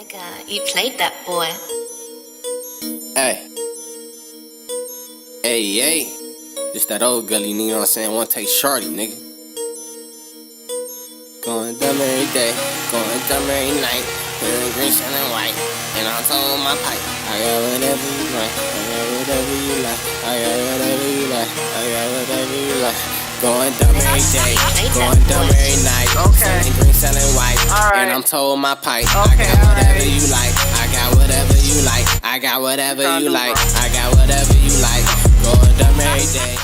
Nigga, you played that boy. Hey, hey, just that old gully, nigga, you know what I'm saying? One take shorty, nigga. Going dumb every day, going dumb every night. Feeling green, shining white, and I'm throwing my pipe. I got whatever you like, I got whatever you like, I got whatever you like, I got whatever you like. Going dumb every day, going dumb every night. Selling green, selling white, and I'm towing my pipe. I got whatever you like, I got whatever you like, I got whatever you like, I got whatever you like. Going dumb every day.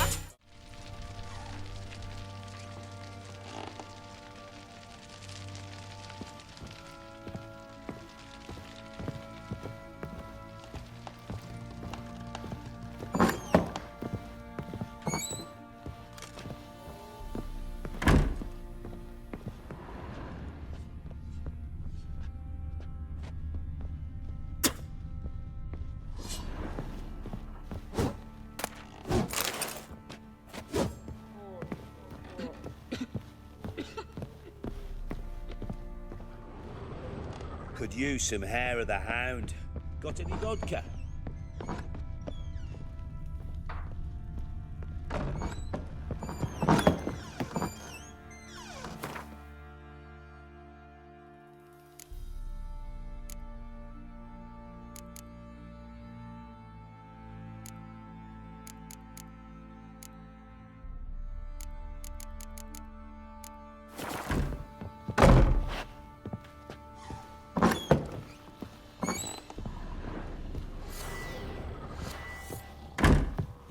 Could use some hair of the hound. Got any vodka?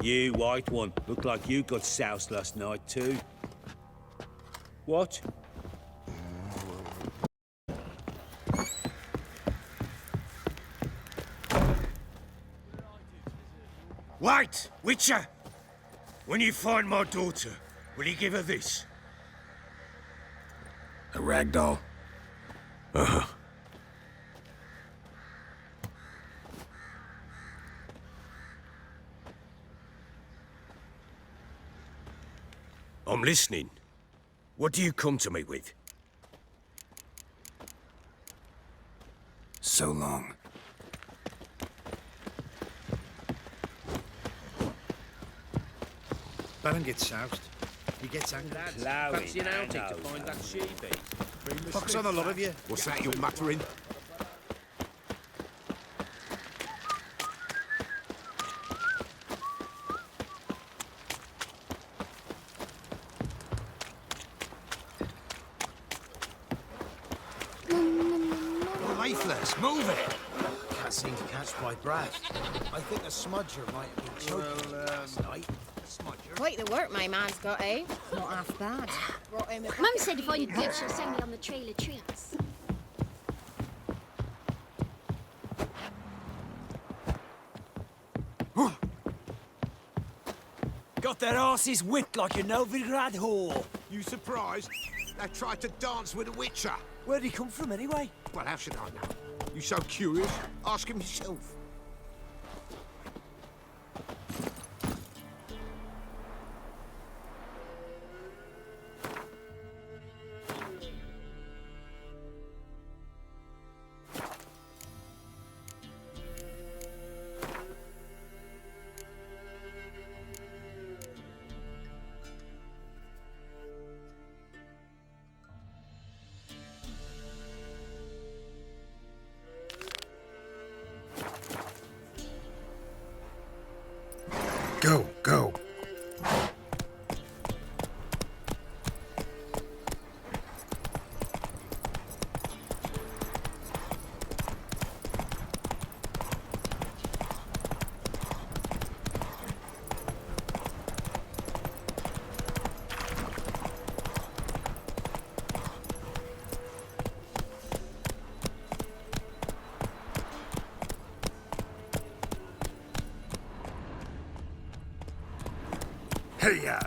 You, white one, look like you got soused last night too. What? White! Witcher! When you find my daughter, will you give her this? A rag doll? Uh-huh. I'm listening. What do you come to me with? So long. Baron gets soused. He gets angry. Fancy an outing to find that sheepy. Pox on a lot of you. What's that you're muttering? Lifeless, move it! Can't seem to catch my breath. I think a smudger might have been choking last night. Quite the work my man's got, eh? Not half bad. Brought him Mum said if I need good, she'll send me on the trail of treats. Got their asses whipped like a Novigrad whore. You surprised? They tried to dance with a witcher. Where'd he come from anyway? Well, how should I know? You so curious? Ask him yourself. Go, go. Hey-ya!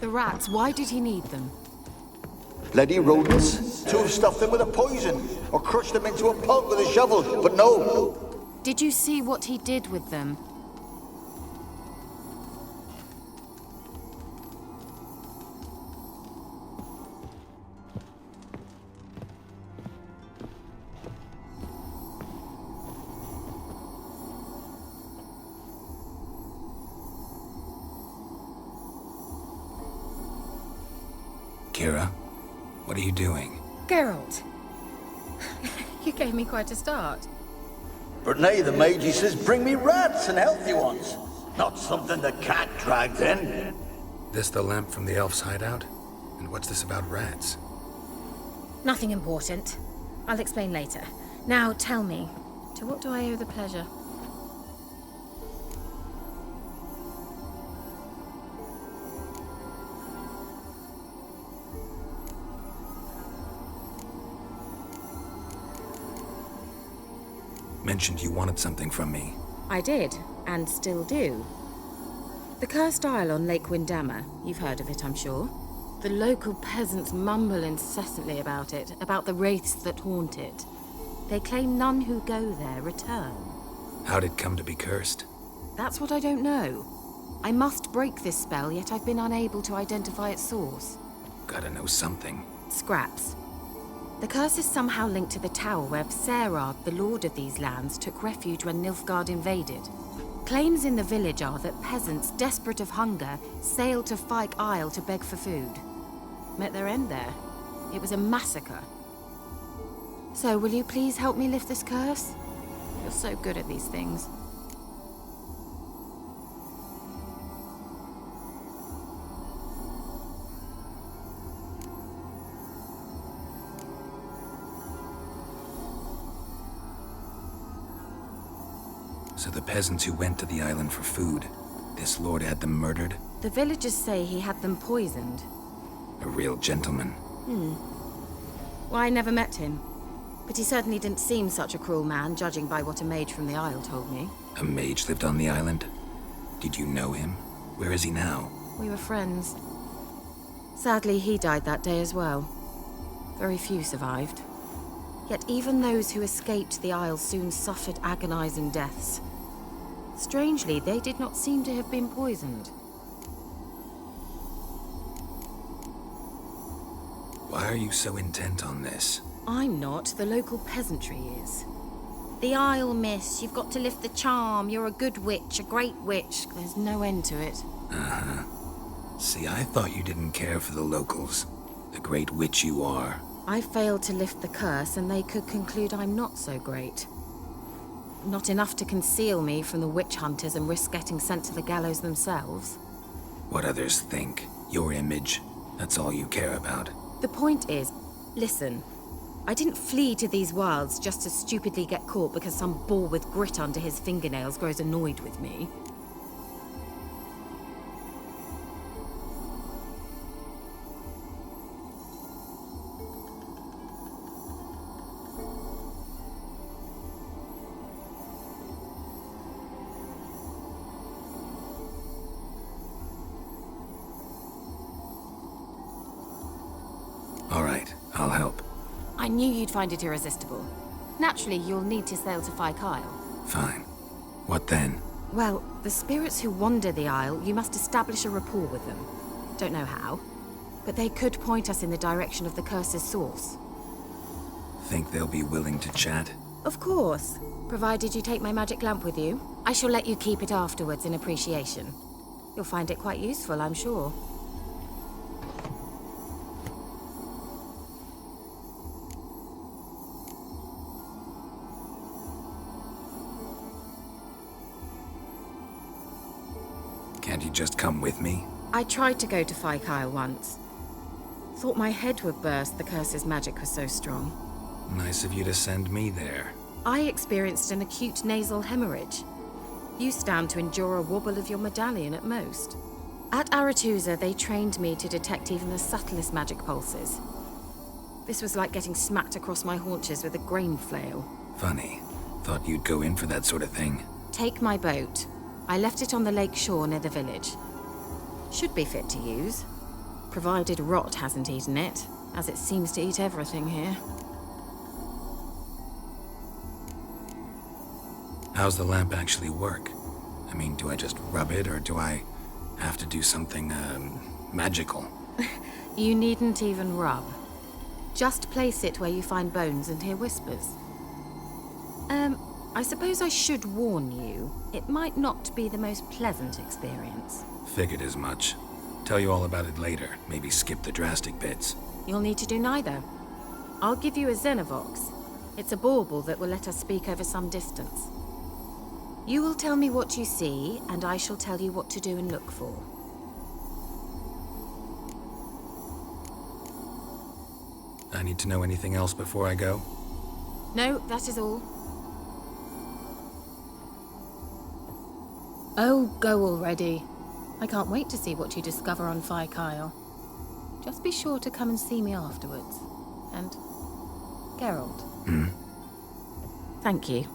The rats, why did he need them? Bloody rodents. To have stuffed them with a poison, or crushed them into a pulp with a shovel, but no. Did you see what he did with them? Kira, what are you doing? Geralt. You gave me quite a start. But nay, the mage, he says, bring me rats and healthy ones. Not something the cat dragged in. This the lamp from the elf's hideout? And what's this about rats? Nothing important. I'll explain later. Now, tell me, to what do I owe the pleasure? Mentioned you wanted something from me. I did, and still do. The Cursed Isle on Lake Windammer, you've heard of it, I'm sure. The local peasants mumble incessantly about it, about the wraiths that haunt it. They claim none who go there return. How'd it come to be cursed? That's what I don't know. I must break this spell, yet I've been unable to identify its source. Gotta know something. Scraps. The curse is somehow linked to the tower where Serard, the lord of these lands, took refuge when Nilfgaard invaded. Claims in the village are that peasants, desperate of hunger, sailed to Fyke Isle to beg for food. Met their end there. It was a massacre. So, will you please help me lift this curse? You're so good at these things. So the peasants who went to the island for food, this lord had them murdered? The villagers say he had them poisoned. A real gentleman. Well, I never met him. But he certainly didn't seem such a cruel man, judging by what a mage from the Isle told me. A mage lived on the island? Did you know him? Where is he now? We were friends. Sadly, he died that day as well. Very few survived. Yet even those who escaped the Isle soon suffered agonizing deaths. Strangely, they did not seem to have been poisoned. Why are you so intent on this? I'm not, the local peasantry is. The Isle, miss, you've got to lift the charm. You're a good witch, a great witch. There's no end to it. Uh-huh. See, I thought you didn't care for the locals. The great witch you are. I failed to lift the curse, and they could conclude I'm not so great. Not enough to conceal me from the witch hunters and risk getting sent to the gallows themselves. What others think, your image, that's all you care about. The point is, listen, I didn't flee to these wilds just to stupidly get caught because some boar with grit under his fingernails grows annoyed with me. All right, I'll help. I knew you'd find it irresistible. Naturally, you'll need to sail to Fyke Isle. Fine. What then? Well, the spirits who wander the Isle, you must establish a rapport with them. Don't know how, but they could point us in the direction of the curse's source. Think they'll be willing to chat? Of course, provided you take my magic lamp with you. I shall let you keep it afterwards in appreciation. You'll find it quite useful, I'm sure. Can't you just come with me? I tried to go to Fyke Isle once. Thought my head would burst, the curse's magic was so strong. Nice of you to send me there. I experienced an acute nasal hemorrhage. You stand to endure a wobble of your medallion at most. At Aretusa, they trained me to detect even the subtlest magic pulses. This was like getting smacked across my haunches with a grain flail. Funny. Thought you'd go in for that sort of thing. Take my boat. I left it on the lake shore near the village. Should be fit to use. Provided rot hasn't eaten it, as it seems to eat everything here. How's the lamp actually work? I mean, do I just rub it, or do I have to do something, magical? You needn't even rub. Just place it where you find bones and hear whispers. I suppose I should warn you, it might not be the most pleasant experience. Figured as much. Tell you all about it later. Maybe skip the drastic bits. You'll need to do neither. I'll give you a Xenovox. It's a bauble that will let us speak over some distance. You will tell me what you see, and I shall tell you what to do and look for. I need to know anything else before I go? No, that is all. Oh, go already. I can't wait to see what you discover on Phi Kyle. Just be sure to come and see me afterwards. And Geralt. Thank you.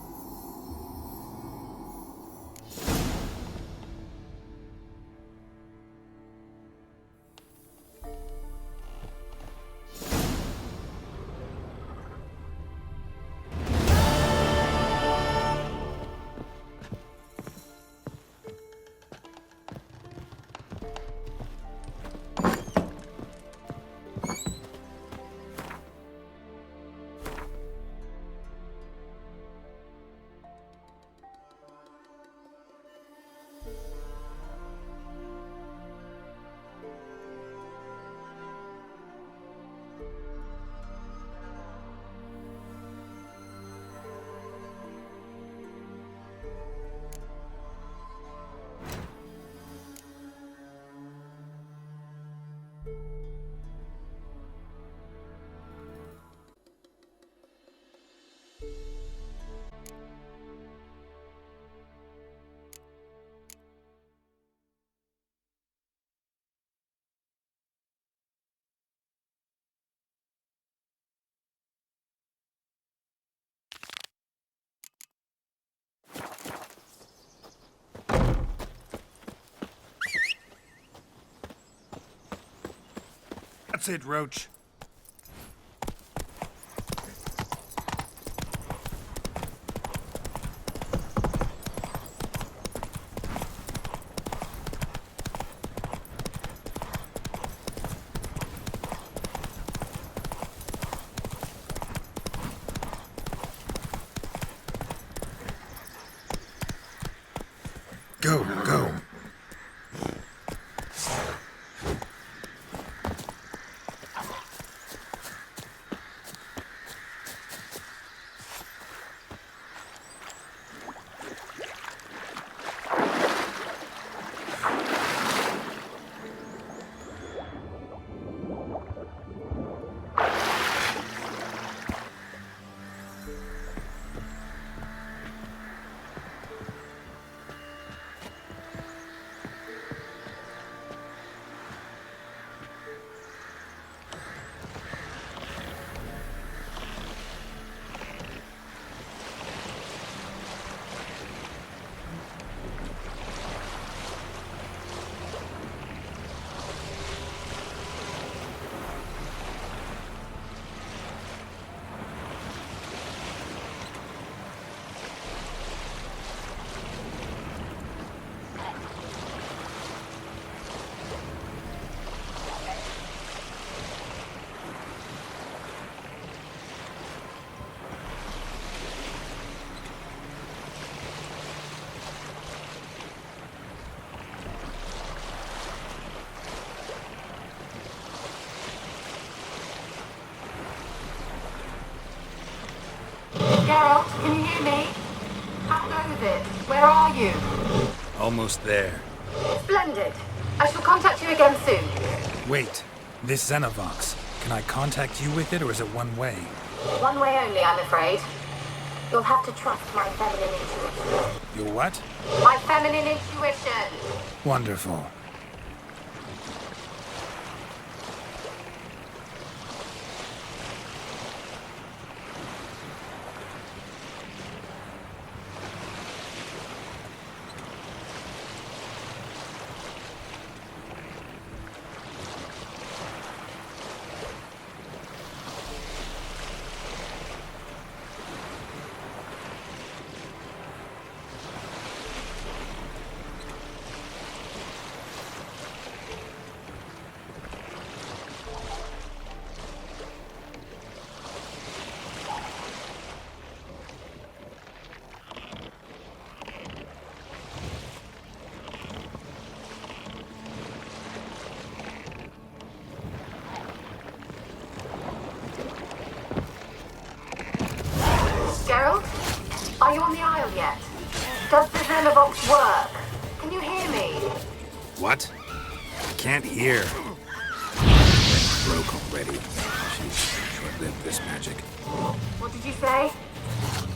That's it, Roach. Go, go. Geralt, can you hear me? How goes it? Where are you? Almost there. Splendid. I shall contact you again soon. Wait, this Xenovox. Can I contact you with it, or is it one way? One way only, I'm afraid. You'll have to trust my feminine intuition. Your what? My feminine intuition! Wonderful. dial yet? Does the Xenobox work? Can you hear me? What? I can't hear. Broke already. She's short-lived this magic. What did you say?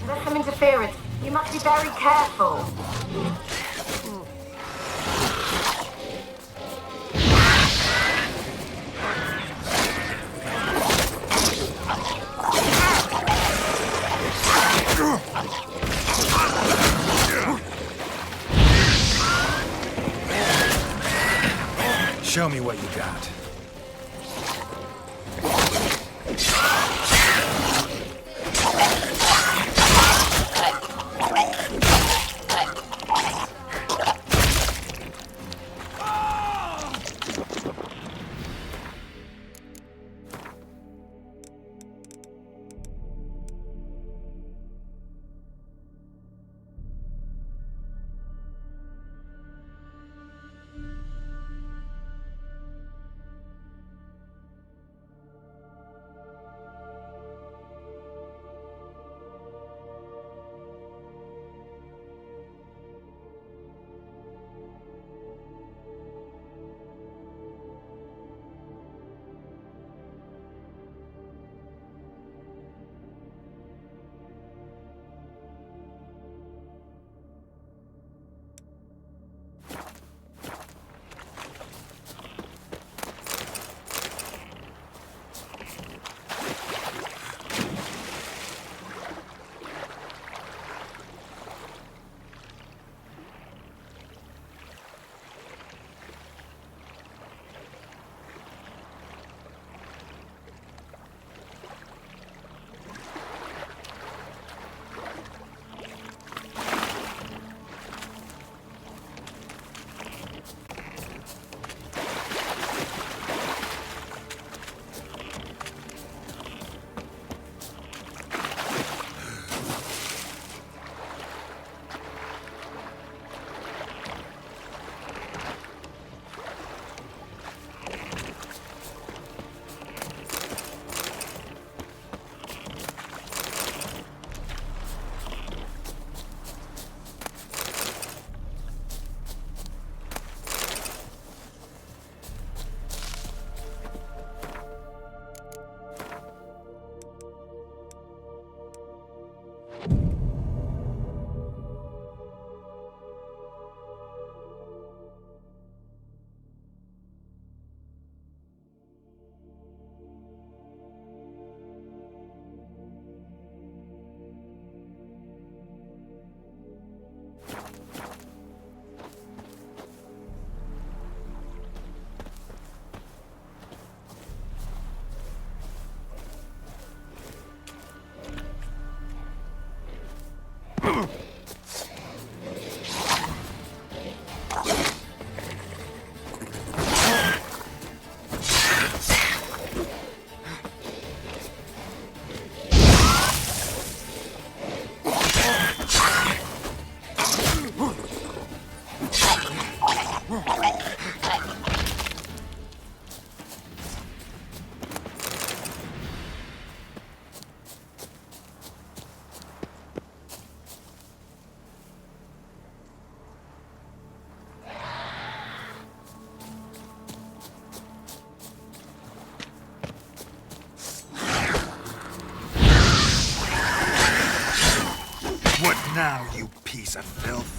There's some interference. You must be very careful. Show me what you got. Now, you piece of filth.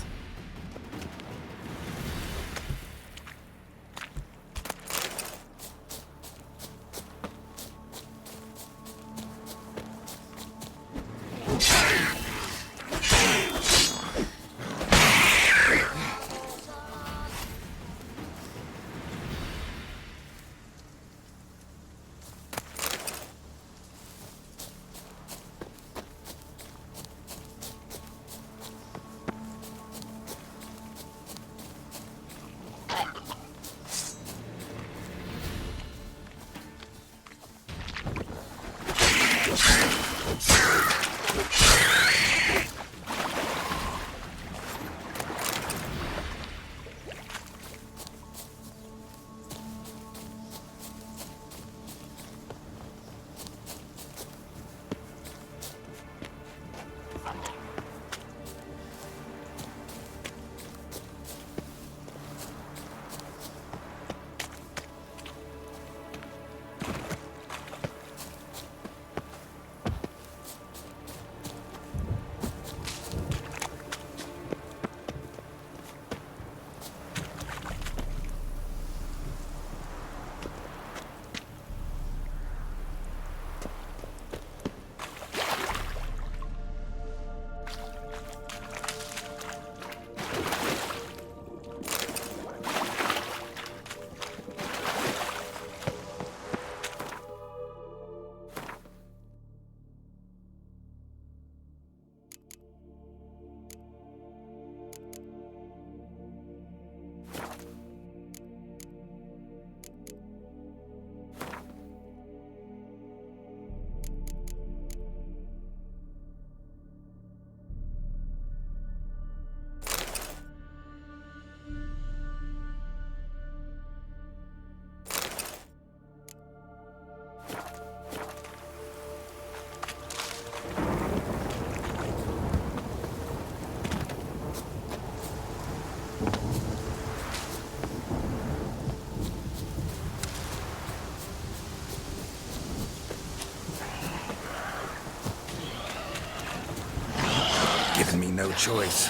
no choice.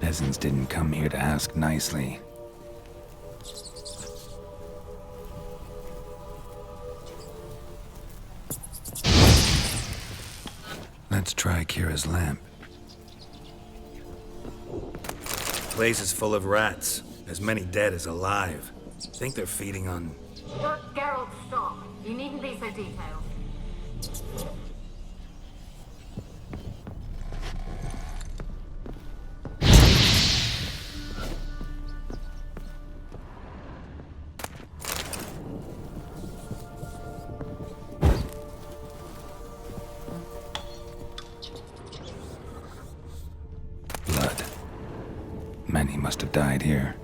Peasants didn't come here to ask nicely. Let's try Kira's lamp. Place is full of rats. As many dead as alive. Think they're feeding on... Geralt, stop. You needn't be so detailed. Blood. Many must have died here.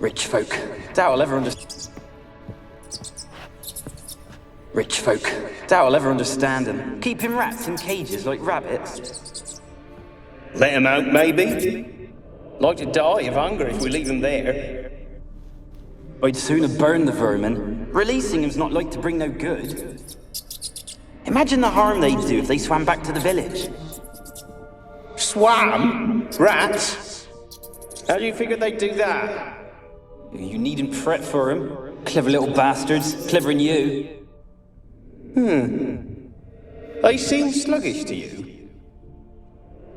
Rich folk. Doubt I'll ever understand them. Keeping rats in cages like rabbits. Let them out, maybe? Like to die of hunger if we leave them there. I'd sooner burn the vermin. Releasing them's not like to bring no good. Imagine the harm they'd do if they swam back to the village. Swam? Rats? How do you figure they'd do that? You needn't fret for 'em. Clever little bastards. Clever'n you. They seem sluggish to you.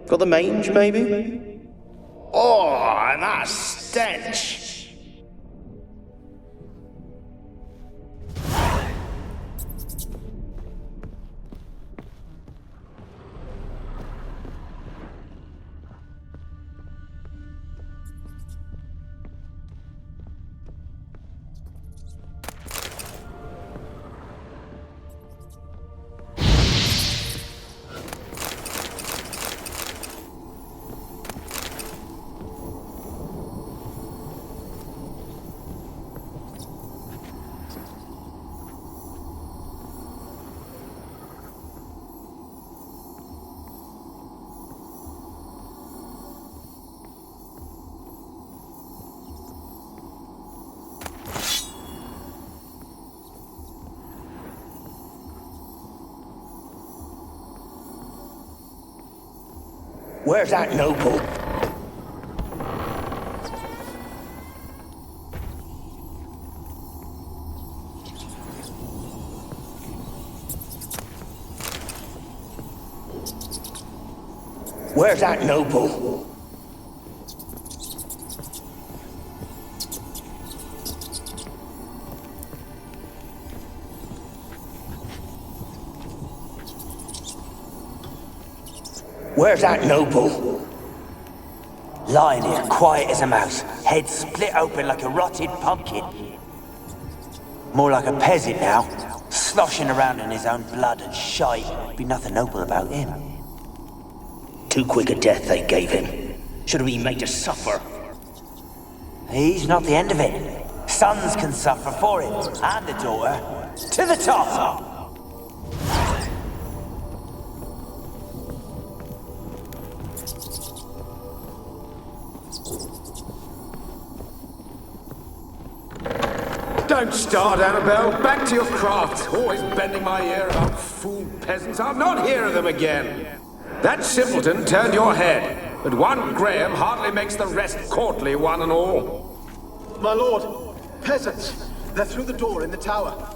Got the mange, maybe? Oh, and that stench! Where's that noble? Where's that noble? Where's that noble? Lying here, quiet as a mouse, head split open like a rotted pumpkin. More like a peasant now, sloshing around in his own blood and shite. Be nothing noble about him. Too quick a death they gave him. Should have been made to suffer. He's not the end of it. Sons can suffer for him, and the daughter. To the top! Don't start, Annabelle. Back to your craft. Always bending my ear about fool peasants. I'll not hear of them again. That simpleton turned your head, but one Graham hardly makes the rest courtly, one and all. My lord, peasants. They're through the door in the tower.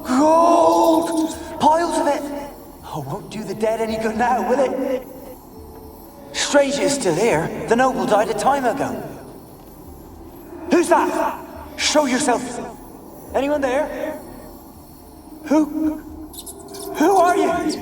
Gold! Piles of it! Oh, won't do the dead any good now, will it? Strange it's still here. The noble died a time ago. Who's that? Show yourself. Anyone there? Who are you?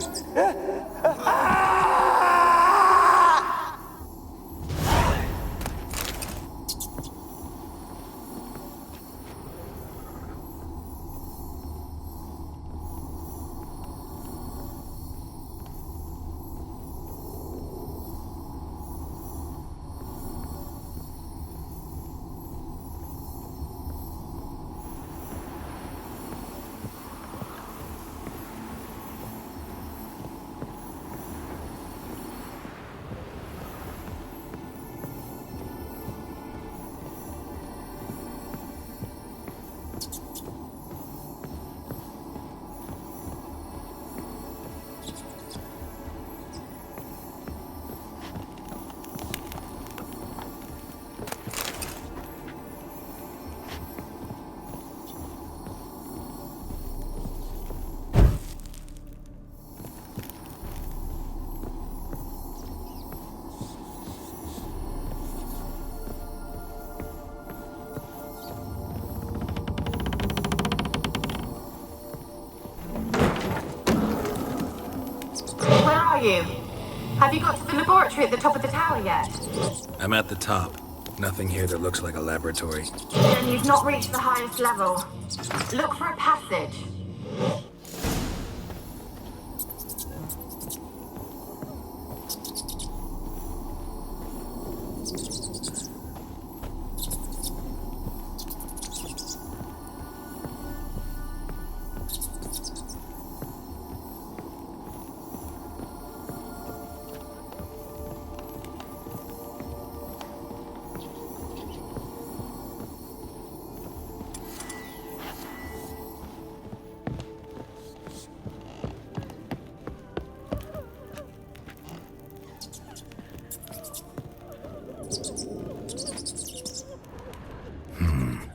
You? Have you got to the laboratory at the top of the tower yet? I'm at the top. Nothing here that looks like a laboratory. Then you've not reached the highest level. Look for a passage.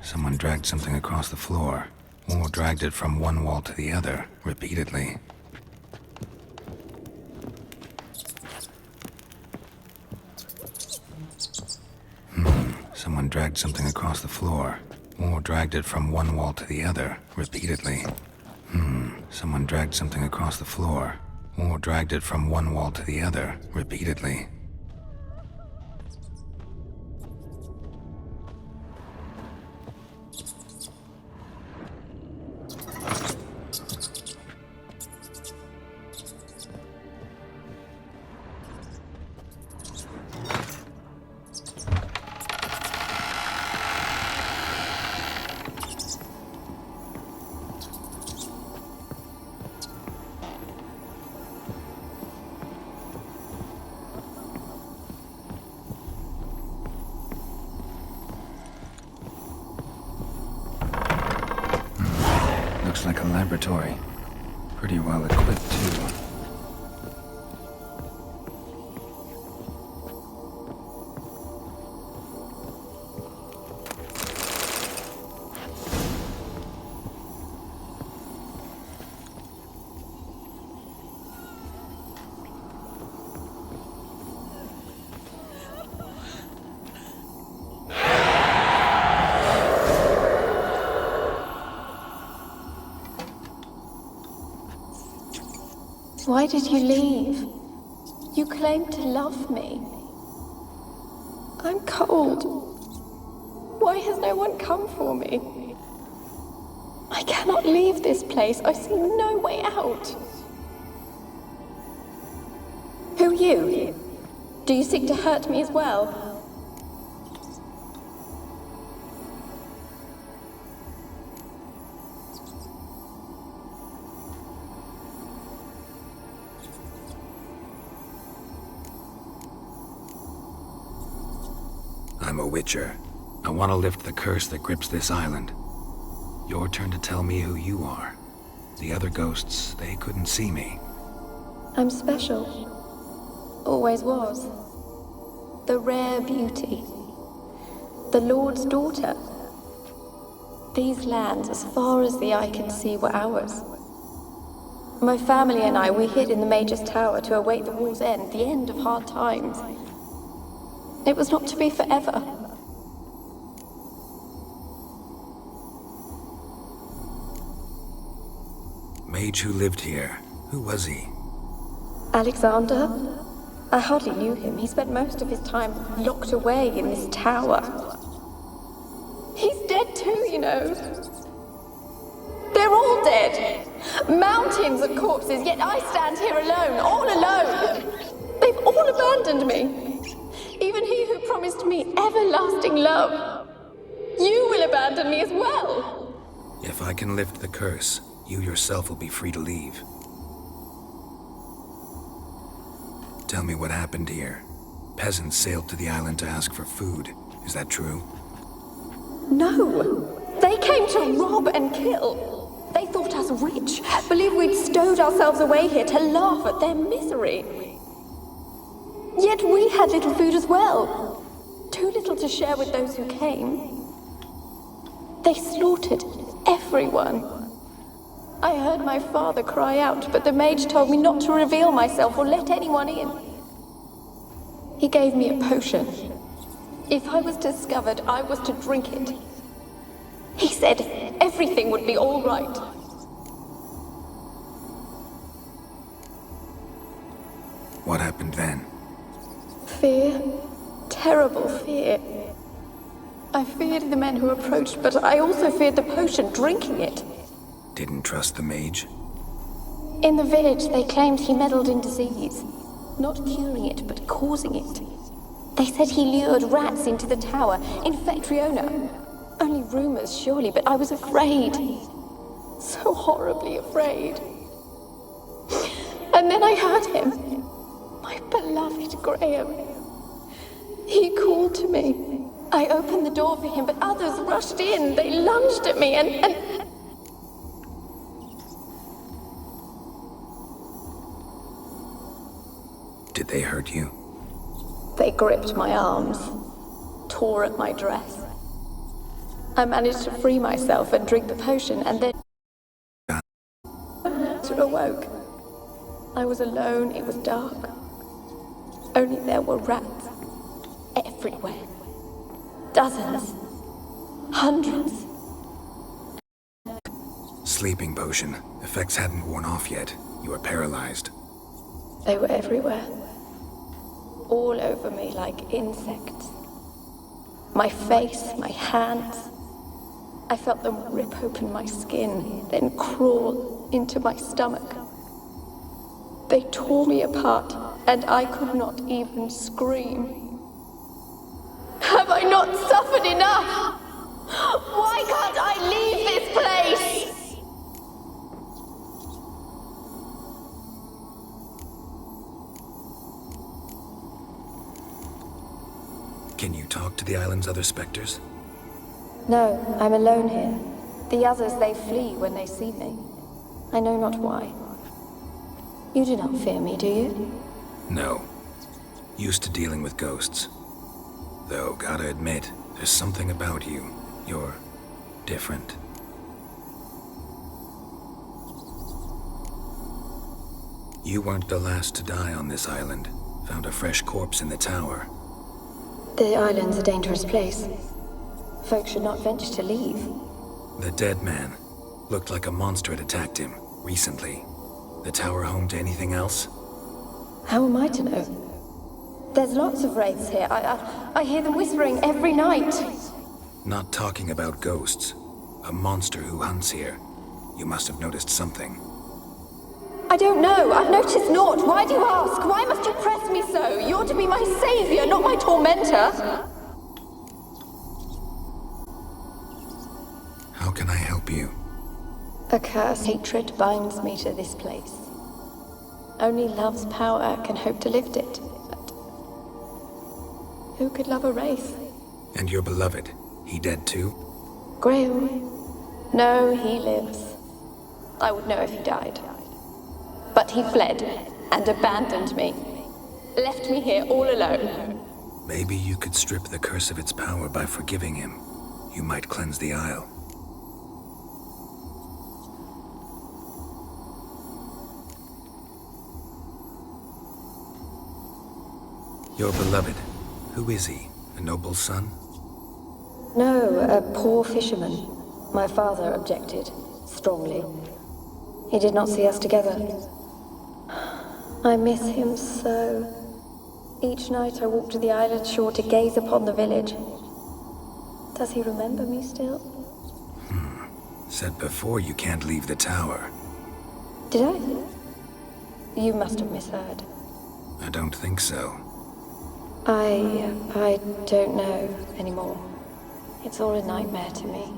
Someone dragged something across the floor, or dragged it from one wall to the other, repeatedly. Someone dragged something across the floor, or dragged it from one wall to the other, repeatedly. Someone dragged something across the floor, or dragged it from one wall to the other, repeatedly. Looks like a laboratory. Pretty well equipped, too. Why did you leave? You claimed to love me. I'm cold. Why has no one come for me? I cannot leave this place. I see no way out. Who are you? Do you seek to hurt me as well? I'm a Witcher. I want to lift the curse that grips this island. Your turn to tell me who you are. The other ghosts, they couldn't see me. I'm special. Always was. The rare beauty. The Lord's daughter. These lands, as far as the eye can see, were ours. My family and I, we hid in the Mage's Tower to await the war's end, the end of hard times. It was not to be forever. Mage who lived here. Who was he? Alexander? I hardly knew him. He spent most of his time locked away in this tower. He's dead too, you know. They're all dead. Mountains of corpses, yet I stand here alone, all alone. They've all abandoned me. Even he who promised me everlasting love. You will abandon me as well. If I can lift the curse, you yourself will be free to leave. Tell me what happened here. Peasants sailed to the island to ask for food. Is that true? No. They came to rob and kill. They thought us rich, believed we'd stowed ourselves away here to laugh at their misery. Yet we had little food as well. Too little to share with those who came. They slaughtered everyone. I heard my father cry out, but the mage told me not to reveal myself or let anyone in. He gave me a potion. If I was discovered, I was to drink it. He said everything would be all right. What happened then? Fear. Terrible fear. I feared the men who approached, but I also feared the potion, drinking it. Didn't trust the mage? In the village, they claimed he meddled in disease. Not curing it, but causing it. They said he lured rats into the tower, infect Riona. Only rumors, surely, but I was afraid. So horribly afraid. And then I heard him. My beloved Graham. He called to me. I opened the door for him, but others rushed in. They lunged at me and... Did they hurt you? They gripped my arms, tore at my dress. I managed to free myself and drink the potion, and then awoke. I was alone, it was dark. Only there were rats everywhere. Dozens. Hundreds. Sleeping potion. Effects hadn't worn off yet. You were paralyzed. They were everywhere. All over me like insects. My face, my hands. I felt them rip open my skin, then crawl into my stomach. They tore me apart, and I could not even scream. Have I not suffered enough? Why can't I leave this place? Can you talk to the island's other specters? No, I'm alone here. The others, they flee when they see me. I know not why. You do not fear me, do you? No. Used to dealing with ghosts. Though, gotta admit, there's something about you. You're different. You weren't the last to die on this island. Found a fresh corpse in the tower. The island's a dangerous place. Folks should not venture to leave. The dead man. Looked like a monster had attacked him, recently. The tower home to anything else? How am I to know? There's lots of wraiths here. I hear them whispering every night. Not talking about ghosts. A monster who hunts here. You must have noticed something. I don't know. I've noticed naught. Why do you ask? Why must you press me so? You're to be my savior, not my tormentor. How can I help you? A curse hatred binds me to this place. Only love's power can hope to lift it. But who could love a wraith? And your beloved, he dead too? Graham? No, he lives. I would know if he died. But he fled and abandoned me. Left me here all alone. Maybe you could strip the curse of its power by forgiving him. You might cleanse the Isle. Your beloved, who is he? A noble son? No, a poor fisherman. My father objected, strongly. He did not see us together. I miss him so. Each night I walk to the island shore to gaze upon the village. Does he remember me still? Said before you can't leave the tower. Did I? You must have misheard. I don't think so. I don't know anymore. It's all a nightmare to me.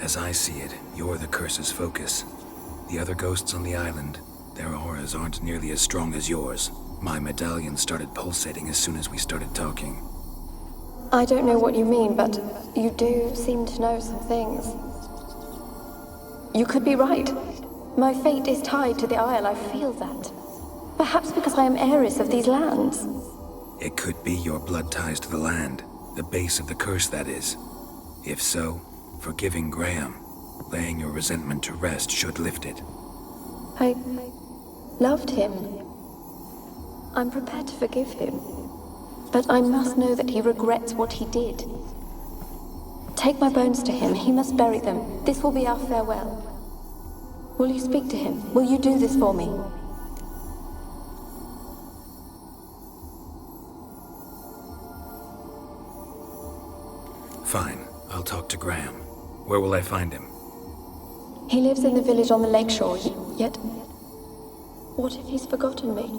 As I see it, you're the curse's focus. The other ghosts on the island, their auras aren't nearly as strong as yours. My medallion started pulsating as soon as we started talking. I don't know what you mean, but you do seem to know some things. You could be right. My fate is tied to the Isle, I feel that. Perhaps because I am heiress of these lands. It could be your blood ties to the land, the base of the curse, that is. If so, forgiving Graham, laying your resentment to rest should lift it. I loved him. I'm prepared to forgive him. But I must know that he regrets what he did. Take my bones to him. He must bury them. This will be our farewell. Will you speak to him? Will you do this for me? Fine. I'll talk to Graham. Where will I find him? He lives in the village on the lakeshore, yet... What if he's forgotten me?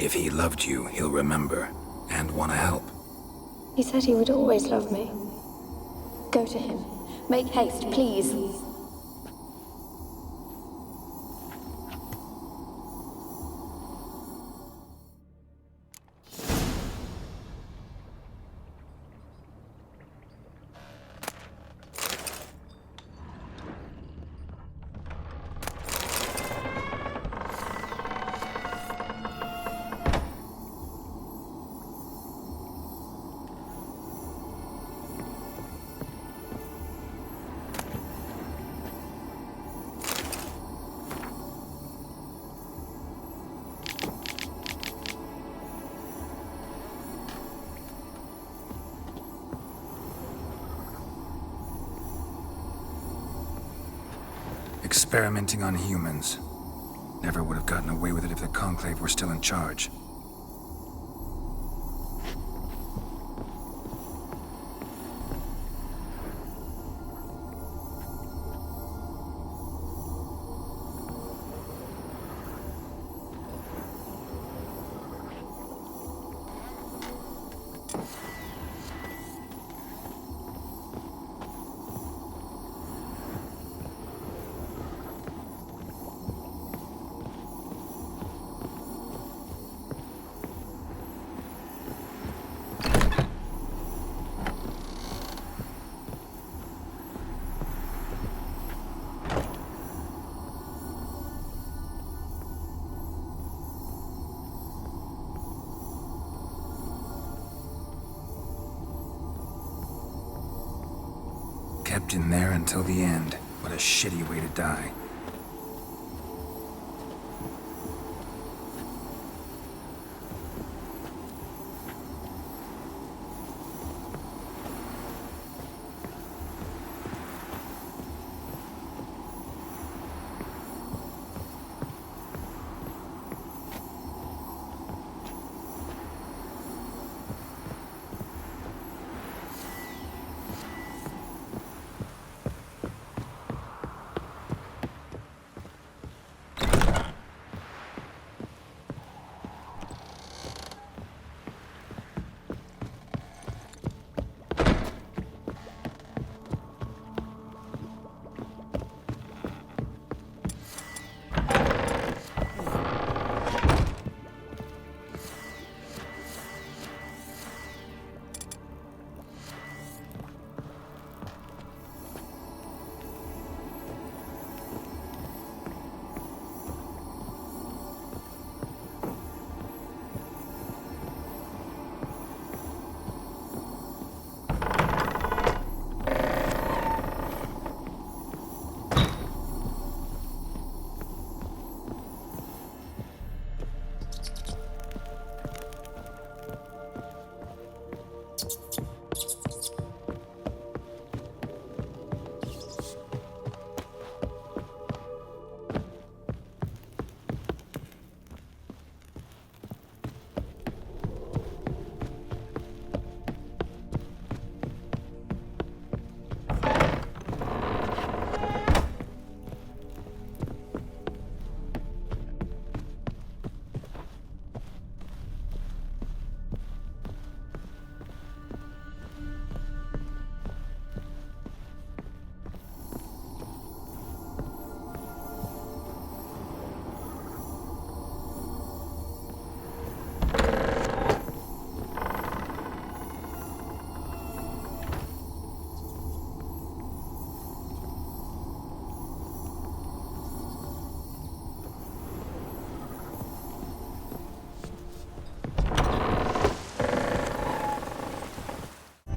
If he loved you, he'll remember and want to help. He said he would always love me. Go to him. Make haste, please. Experimenting on humans. Never would have gotten away with it if the Conclave were still in charge. Kept in there until the end. What a shitty way to die.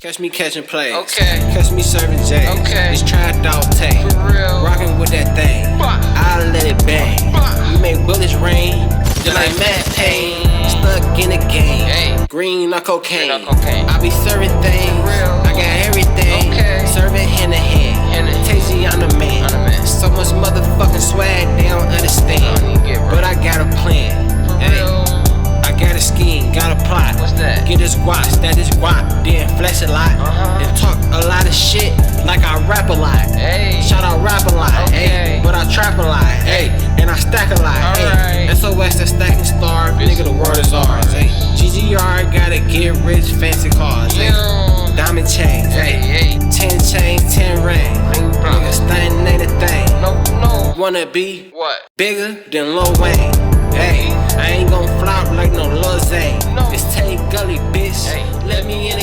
Catch me catching plays. Okay. Catch me serving J's. Okay. It's Tried Dog Tay. For real. Rockin' with that thing. I let it bang. We make bullets rain. Just like Matt Payne. Stuck in the game. Hey. Green or cocaine. cocaine. I be serving things. For real. I got everything. Okay. Serving hand to hand. Tasty, I'm the man. So much motherfucking swag, they don't understand. But I got a plan. Hey. I got a scheme, got a plot. What's that? Get this guap, stat this guap, then flex a lot. Then talk a lot of shit like I rap a lot. Hey. Shout out rap a lot, Okay. hey. But I trap a lot, hey. And I stack a lot, hey. Alright. SOS the stacking star, nigga, the world is ours. better get rich, fancy cars, nigga. Diamond chains, hey. 10 chains, 10 rings. Niggas stuntin' ain't a thing. No. Wanna be bigger than Lil Wayne. Hey, I ain't gon' flop like no Lil Zay. It's Tay Gully, bitch. Let me in